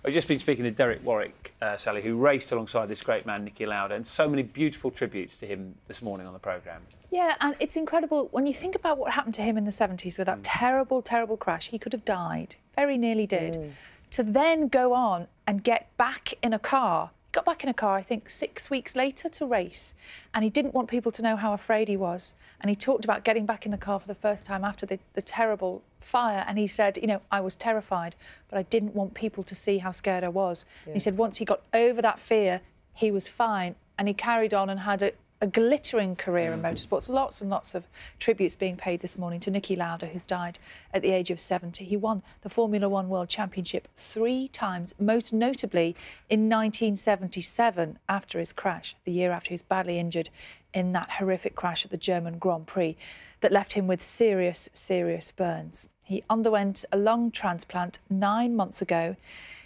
I've just been speaking to Derek Warwick, Sally, who raced alongside this great man, Niki Lauda, and so many beautiful tributes to him this morning on the programme. Yeah, and it's incredible when you think about what happened to him in the 70s with that terrible, terrible crash. He could have died, very nearly did. To then go on and get back in a car. He got back in a car, I think, 6 weeks later to race, and he didn't want people to know how afraid he was. And he talked about getting back in the car for the first time after the terrible fire, and he said, you know, I was terrified, but I didn't want people to see how scared I was. Yeah. He said once he got over that fear, he was fine, and he carried on and had a glittering career in motorsports. Lots and lots of tributes being paid this morning to Niki Lauda, who's died at the age of 70. He won the Formula One World Championship 3 times, most notably in 1977 after his crash, the year after he was badly injured in that horrific crash at the German Grand Prix that left him with serious, serious burns. He underwent a lung transplant 9 months ago.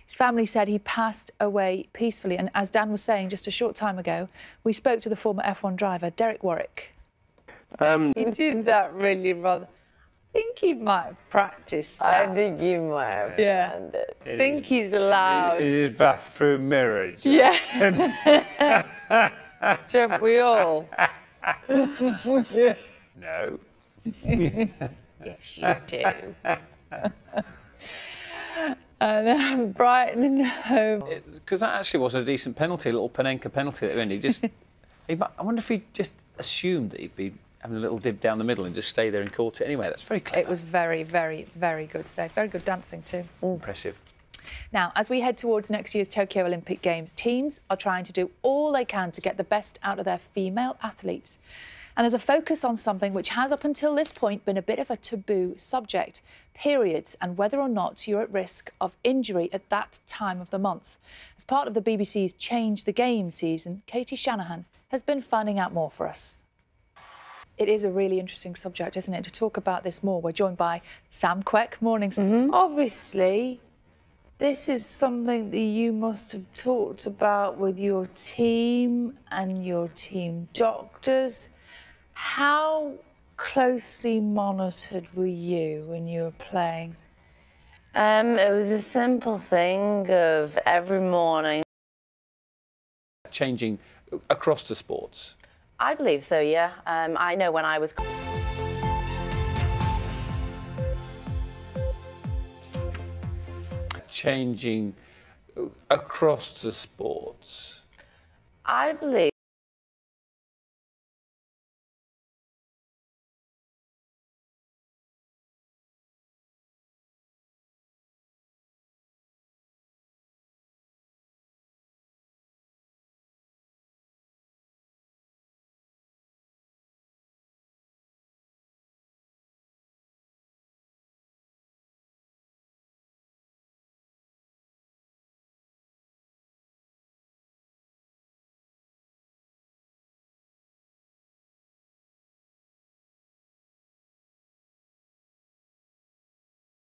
His family said he passed away peacefully, and as Dan was saying just a short time ago, we spoke to the former F1 driver, Derek Warwick. He did that really rather... I think he might have practiced that. I think you might have planned it. I think he's allowed. It is bathroom mirror. Yeah. Don't we all? No. Yes, you do. And Brighton and home. Because that actually was a decent penalty, a little Panenka penalty at the end. He just, I wonder if he just assumed that he'd be having a little dib down the middle and just stay there and caught it anyway. That's very clever. It was very, very, very good save. Very good dancing too. Impressive. Now, as we head towards next year's Tokyo Olympic Games, teams are trying to do all they can to get the best out of their female athletes. And there's a focus on something which has up until this point been a bit of a taboo subject: periods and whether or not you're at risk of injury at that time of the month. As part of the BBC's Change the Game season, Katie Shanahan has been finding out more for us. It is a really interesting subject, isn't it? To talk about this more, we're joined by Sam Queck. Morning. Obviously, this is something that you must have talked about with your team and your team doctors. How closely monitored were you when you were playing? It was a simple thing of every morning. Changing across the sports. I believe so, yeah. I know when I was... Changing across the sports. I believe